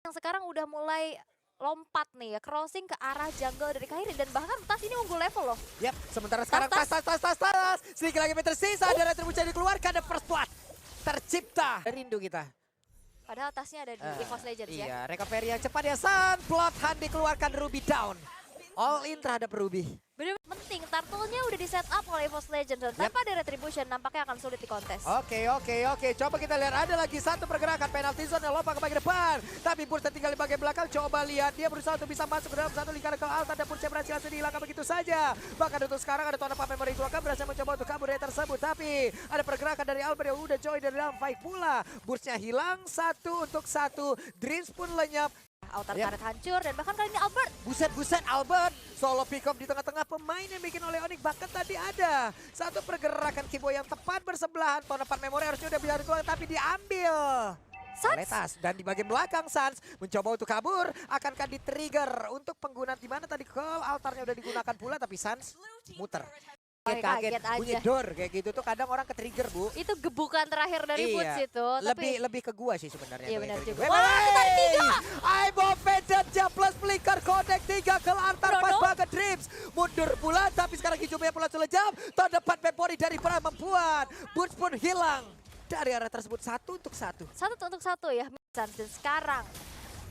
Yang sekarang udah mulai lompat nih ya, crossing ke arah jungle dari Kairi dan bahkan Tas ini unggul level loh. Yap, sementara sekarang Tas. tas. Sedikit lagi tersisa, ada Retribution dikeluarkan, ada first blood. Tercipta. Rindu kita. Padahal Tasnya ada di EVOS Legends ya. Iya, recovery yang cepat ya San. Blood Hunt dikeluarkan, Ruby down. All in terhadap Ruby. Bener penting, turtle-nya udah di set up oleh EVOS Legends dan tanpa ada retribution nampaknya akan sulit di kontes. Oke. Coba kita lihat ada lagi satu pergerakan penalty zone yang lompat ke bagian depan. Tapi Bursa tinggal di bagian belakang. Coba lihat dia berusaha untuk bisa masuk ke dalam satu lingkaran ke Alta dan Bursa berhasil langsung dihilangkan begitu saja. Bahkan untuk sekarang ada Tona Pape keluarkan berhasil mencoba untuk kabur dari tersebut. Tapi ada pergerakan dari Albert yang udah join dari dalam fight pula. Bursa hilang satu untuk satu. Dreams pun lenyap. Outer turret hancur dan bahkan kali ini Albert. Buset Albert. Solo pick up di tengah-tengah pemain yang bikin oleh Onyx. Bahkan tadi ada satu pergerakan Kibo yang tepat bersebelahan. Tona Pape harusnya udah bisa dikeluarkan tapi diambil. Sans. Dan di bagian belakang Sans mencoba untuk kabur. Akankah di-trigger untuk penggunaan di mana tadi call altarnya udah digunakan pula tapi Sans muter. Kaget bunyi aja. door kayak gitu tuh kadang orang ke-trigger Bu. Itu gebukan terakhir dari Boots itu. Lebih ke gua sih sebenarnya. Iya benar juga. Wah, Ketarik 3. Aibo Vedatja plus flicker connect 3 ke antar pas banget Dreams. Mundur pula tapi sekarang hijaunya pula selejam. Tahun depan Pepori dari Pra membuat Boots pun hilang. Dari arah tersebut satu untuk satu ya. Dan sekarang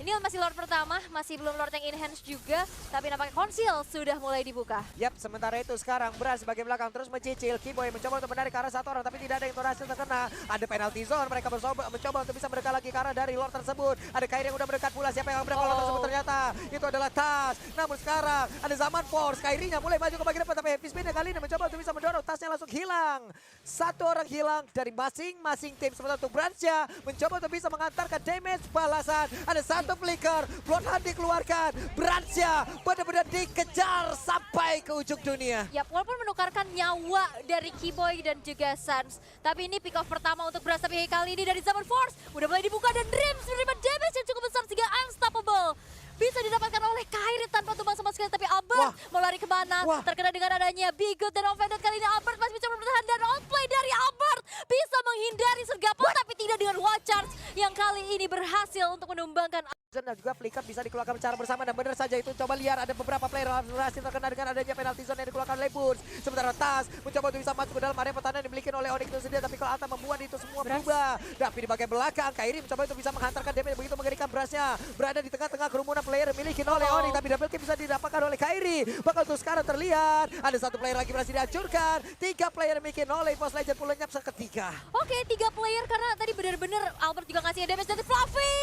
ini masih Lord pertama, masih belum Lord yang enhance juga, tapi nampaknya konsil sudah mulai dibuka. Yap, sementara itu sekarang Bras sebagai belakang terus mencicil. Kiboy mencoba untuk menarik ke arah satu orang, tapi tidak ada yang berhasil terkena. Ada penalty zone, mereka mencoba untuk bisa mendekat lagi ke arah dari Lord tersebut. Ada Kairi yang udah mendekat pula, siapa yang mendekat Lord tersebut ternyata. Itu adalah Tas. Namun sekarang ada Zaman Force, Kairinya mulai maju ke bagian depan, tapi Heavy Spin kali ini mencoba untuk bisa mendorong. Tasnya langsung hilang. Satu orang hilang dari masing-masing tim. Sementara untuk Bransya mencoba untuk bisa mengantarkan damage balasan. Ada satu flicker, Blood Hunt dikeluarkan. Bransya benar-benar dikejar sampai ke ujung dunia. Ya, walaupun menukarkan nyawa dari Kiboy dan juga Sans. Tapi ini pick off pertama untuk Brass, tapi kali ini dari Zaman Force. Udah mulai dibuka dan Dreams menerima damage yang cukup besar sehingga unstoppable. Bisa didapatkan oleh Kairi tanpa tumbang sama sekali. Tapi Albert mau lari kemana? Terkena dengan adanya Bigot dan Offended. Kali ini Albert masih mencoba bertahan dan outplay dari Albert. Bisa menghindari sergapun tapi tidak dengan Wild Charge. Yang kali ini berhasil untuk menumbangkan. Dan juga flicker bisa dikeluarkan secara bersama dan benar saja itu coba lihat ada beberapa player yang berhasil terkena dengan adanya penalty zone yang dikeluarkan oleh Boots. Sementara Tas mencoba untuk bisa masuk ke dalam area pertahanan yang dimiliki oleh Onyx itu sendiri, tapi kalau Alta membuat itu semua berubah. Tapi di bagian belakang Kairi mencoba untuk bisa menghantarkan damage begitu mengerikan. Brasnya berada di tengah-tengah kerumunan player yang dimiliki oleh Onyx, tapi double kill bisa didapatkan oleh Kairi. Bakal untuk sekarang terlihat ada satu player lagi berhasil dihancurkan. 3 player yang dimiliki oleh EVOS Legends pun lenyap seketika. Oke, 3 player karena tadi benar-benar Albert juga ngasih damage dari Fluffy.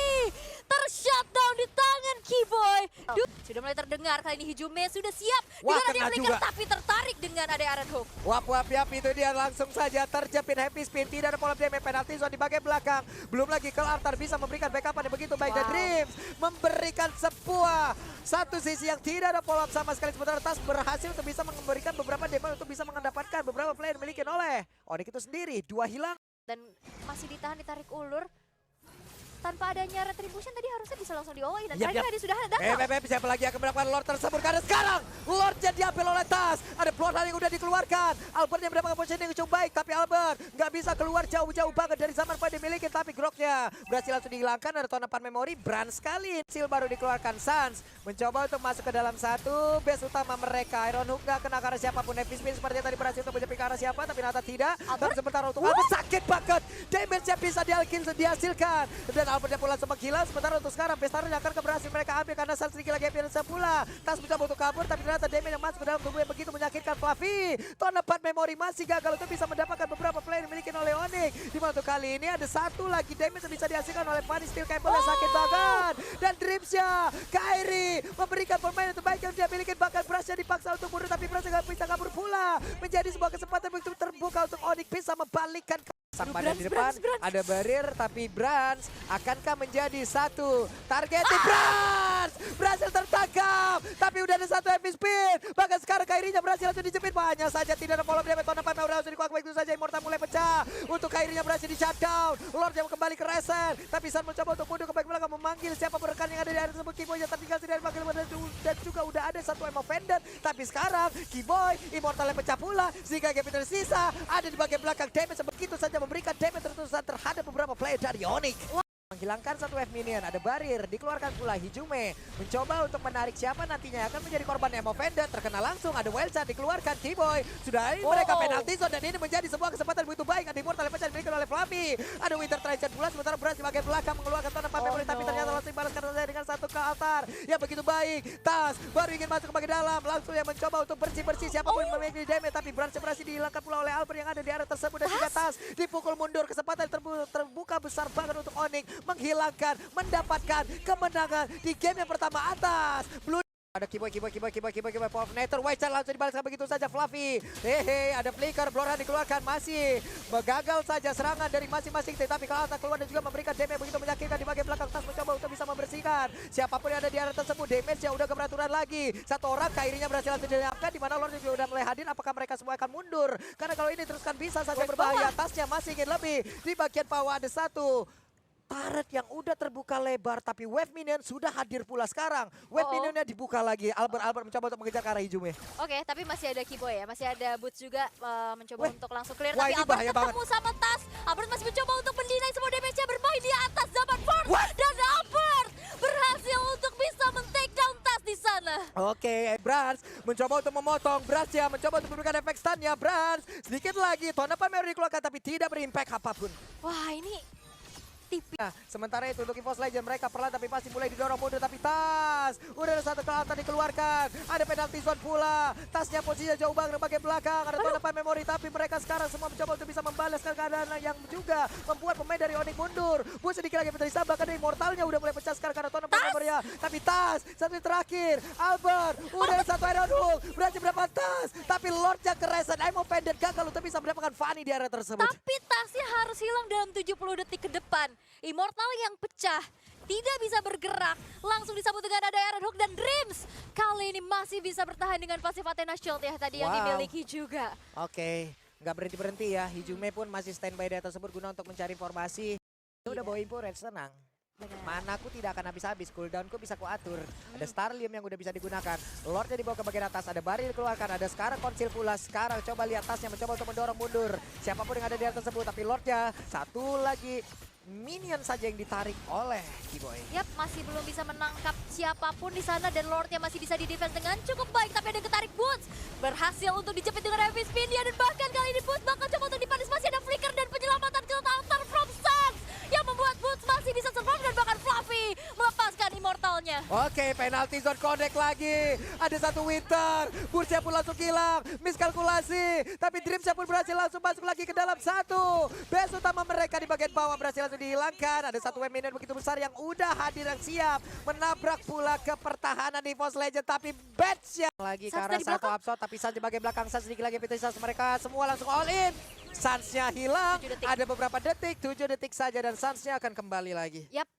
Tershutdown di tangan Kiboy. Sudah mulai terdengar kali ini Hijume sudah siap. Dengan ada flicker tapi tertarik dengan ada Iron Hook. Yap, itu dia langsung saja terjepit Happy Spin. Tidak ada pola damage penalty zone di bagian belakang. Belum lagi kalau Altar bisa memberikan backup yang begitu baik. Dan Dreams memberikan satu sisi yang tidak ada follow up sama sekali. Sementara Tas berhasil untuk bisa memberikan beberapa damage untuk bisa mendapatkan beberapa player dimiliki oleh Onyx itu sendiri. 2 hilang. Dan masih ditarik ulur. Tanpa adanya retribution tadi harusnya bisa langsung di-OI dan tadi sudah ada datang. Siapa lagi yang akan mendapatkan Lord tersebut karena sekarang Lordnya diambil oleh Tas. Ada Blood Hunt yang udah dikeluarkan. Albert yang mendapatkan posisi yang cukup baik tapi Albert nggak bisa keluar jauh-jauh banget dari Zaman Force dimiliki, tapi Groknya berhasil langsung dihilangkan. Ada Tona Pape Brand sekali. Seal baru dikeluarkan. Sans mencoba untuk masuk ke dalam satu base utama mereka. Iron Hook nggak kena ke arah siapapun. Heavy Spin sepertinya tadi berhasil untuk menjepit ke arah siapa tapi ternyata tidak. Dan sementara untuk Albert sakit banget. Damage yang bisa dihasilkan. Dan Albert pula sempat gila. Sementara untuk sekarang Bestaro yang akan berhasil mereka ambil karena saat sedikit lagi Epiransa pula. Tas mencoba untuk kabur tapi ternyata damage yang masuk ke dalam tubuh yang begitu menyakitkan Fluffy. Tona Pape masih gagal untuk bisa mendapatkan beberapa player yang dimiliki oleh Onyx. Dimana untuk kali ini ada satu lagi damage yang bisa dihasilkan oleh Fanny Steel Cable yang sakit banget. Dan Dreamsnya Kairi memberikan permainan terbaik yang dia miliki, bahkan Brasnya dipaksa untuk mundur tapi Brasnya gak bisa kabur pula. Menjadi sebuah kesempatan begitu terbuka untuk Onyx bisa membalikkan sampai di depan. Ada barrier tapi Brans akankah menjadi satu target Brans berhasil tertangkap tapi udah ada satu Heavy Spin. Bahkan sekarang Kairinya berhasil langsung dijepit, hanya saja tidak ada follow damage. Tona Pape langsung dikuak begitu saja. Immortal mulai pecah untuk Kairinya berhasil di shutdown. Lord yang kembali ke reset tapi San mencoba untuk mundur ke bagian belakang memanggil siapa rekan yang ada di area tersebut. Kiboy yang tertinggal tidak dipanggil dan juga udah ada satu Offended tapi sekarang Kiboy Immortal yang pecah pula sehingga game tersisa ada di bagian belakang. Damage begitu saja memberikan damage terus terhadap beberapa player dari Onyx. menghilangkan satu wave minion. Ada Barir, dikeluarkan pula Hijume. Mencoba untuk menarik siapa nantinya akan menjadi korban Emo Vendor. Terkena langsung, ada Wildcard dikeluarkan. Kiboy, sudah ini mereka penalti zone dan ini menjadi sebuah kesempatan begitu baik. Ada Immortal yang pecah dimiliki oleh Fluffy. Ada Winter Trident pula, sementara Brass di bagian belakang mengeluarkan tanah memory. Tapi ternyata langsung dibalaskan dengan satu ke altar. Ya begitu baik. Tas baru ingin masuk ke bagian dalam. Langsung yang mencoba untuk bersih-bersih siapapun memiliki damage. Tapi Brass berhasil dihilangkan pula oleh Albert yang ada di area tersebut. Dan juga Tas dipukul mundur. Kesempatan terbuka besar banget untuk Onyx. Menghilangkan, mendapatkan kemenangan di game yang pertama atas Blue. Ada Kiboy, Polfnator, Wildcard langsung dibalaskan begitu saja Fluffy. Hehe, ada Flicker, Blora dikeluarkan, masih gagal saja serangan dari masing-masing tim. Tapi kalau keluar dan juga memberikan damage begitu menyakitkan di bagian belakang. Tas mencoba untuk bisa membersihkan. Siapapun yang ada di area tersebut, damage-nya udah keberaturan lagi. Satu orang, Kairinya berhasil langsung dilihatkan, di mana Lord juga udah mulai hadir. Apakah mereka semua akan mundur? Karena kalau ini teruskan bisa saja berbahaya. Tasnya masih ingin lebih. Di bagian bawah ada satu turret yang udah terbuka lebar, tapi wave minion sudah hadir pula sekarang. Wave minionnya dibuka lagi. Albert mencoba untuk mengejar ke arah Hijume. Oke, tapi masih ada Kiboy ya, masih ada Boots juga mencoba untuk langsung clear. Wah, Tapi ini Albert bahaya ketemu sama Tas. Albert masih mencoba untuk mendinai semua damage-nya, bermain di atas Zaman Force. Dan Albert berhasil untuk bisa men-take down Tas di sana. Oke, Brans mencoba untuk memotong. Brans ya mencoba untuk memberikan efek stun-nya. Brans sedikit lagi. Tonapan Mary dikeluarkan tapi tidak berimpact apapun. Wah, ini tipis. Nah, sementara itu untuk EVOS Legend mereka perlahan tapi pasti mulai didorong mundur, tapi Tas udah ada satu kelatan dikeluarkan. Ada penalti zone pula. Tasnya posisinya jauh banget di bagian belakang. Ada tonapan memori tapi mereka sekarang semua mencoba untuk bisa membalaskan keadaan yang juga membuat pemain dari Onyx mundur. Bu sedikit lagi Petri bahkan dari Immortalnya udah mulai pecah sekarang karena tonapan memori ya. Tapi Tas satu terakhir. Albert udah ada satu Iron Hook. Berhasil mendapat Tas. Tapi Lordnya keresan. Emo Pendant gagal untuk bisa mendapatkan Fanny di area tersebut. Tapi Tasnya harus hilang dalam 70 detik ke depan. Immortal yang pecah, tidak bisa bergerak, langsung disambut dengan ada Iron Hook dan Dreams. Kali ini masih bisa bertahan dengan pasif Athena Shield ya tadi yang dimiliki juga. Oke, nggak berhenti-berhenti ya. Hijume pun masih standby di atas tersebut guna untuk mencari informasi. Dia udah bawa info Red, tenang. Manaku tidak akan habis-habis, cooldownku bisa kuatur. Ada Starlium yang udah bisa digunakan. Lordnya dibawa ke bagian atas, ada Barir dikeluarkan, ada sekarang Konsil pula. Sekarang coba lihat Tasnya mencoba untuk mendorong mundur. Siapapun yang ada di atas tersebut, tapi Lordnya satu lagi minion saja yang ditarik oleh Kiboy. Yap, masih belum bisa menangkap siapapun di sana dan Lordnya masih bisa di-defense dengan cukup baik. Tapi ada ketarik Boots, berhasil untuk dijepit dengan heavy spin dia dan bahkan kali ini Boots bakal coba untuk dipanis. Masih ada flicker dan penyelamatan ke altar from Suns yang membuat Boots masih bisa survive dan bahkan Fluffy melepaskan Immortalnya. Oke, penalti zone connect lagi. Ada satu Winter, Bursia pun langsung hilang, miskalkulasi. Tapi Dreamsnya pun berhasil langsung masuk lagi ke dalam satu. Base utama mereka di bagian bawah berhasil langsung dihilangkan. Ada satu wave minion begitu besar yang udah hadir dan siap menabrak pula ke pertahanan di EVOS Legend. Tapi Batch yang lagi ke arah satu Absol, tapi Sans di bagian belakang. Sans sedikit lagi Sans mereka semua langsung all in. Sansnya hilang, ada beberapa detik, 7 detik saja dan Sansnya akan kembali lagi. Yap,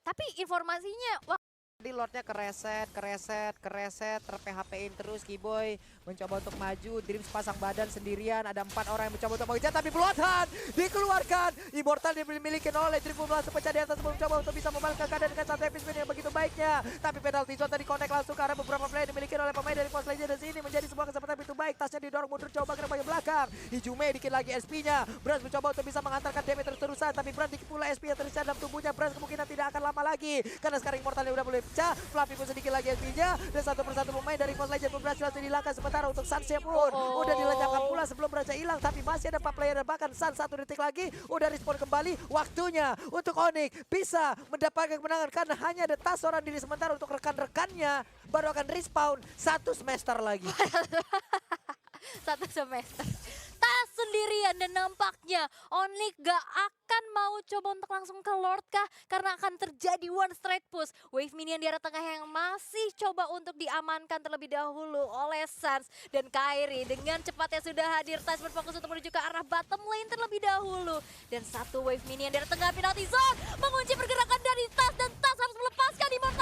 tapi informasinya wah. Di Lordnya kereset, ter-PHP-in terus Kiboy mencoba untuk maju, Dreams pasang badan sendirian, ada 4 orang yang mencoba untuk mengejar tapi Bloodhound dikeluarkan, Immortal dimiliki oleh Dreams langsung pecah di atas mencoba untuk bisa membalaskan keadaan dengan satu epic spin yang begitu baiknya, tapi penalti zone tadi connect langsung karena beberapa play dimiliki oleh pemain dari EVOS Legend dan ini menjadi sebuah kesempatan begitu baik. Tasnya didorong mundur coba ke bagian belakang, Hijume dikit lagi SP-nya, Brans mencoba untuk bisa mengantarkan damage terus-terusan tapi Brans dikit pula SP yang tersisa dalam tubuhnya, Brans kemungkinan tidak akan lama lagi karena sekarang Immortalnya udah mulai pecah. Fluffy pun sedikit lagi SP-nya dan satu persatu pemain dari EVOS Legend pun berhasil langsung dihilangkan. Sementara untuk Sansnya pun udah dilenyapkan pula sebelum berhasil hilang, tapi masih ada 4 player dan bahkan Sans 1 detik lagi udah respawn kembali. Waktunya untuk Onyx bisa mendapatkan kemenangan karena hanya ada Tas seorang diri, sementara untuk rekan-rekannya baru akan respawn 1 semester lagi. 1 semester. Tas sendirian dan nampaknya Onyx gak akan mau coba untuk langsung ke Lord kah? Karena akan terjadi one straight push. Wave minion di arah tengah yang masih coba untuk diamankan terlebih dahulu oleh Sans dan Kairi. Dengan cepatnya sudah hadir, Tas berfokus untuk menuju ke arah bottom lane terlebih dahulu. Dan satu wave minion di arah tengah penalti zone mengunci pergerakan dari Tas dan Tas harus melepaskan Immortal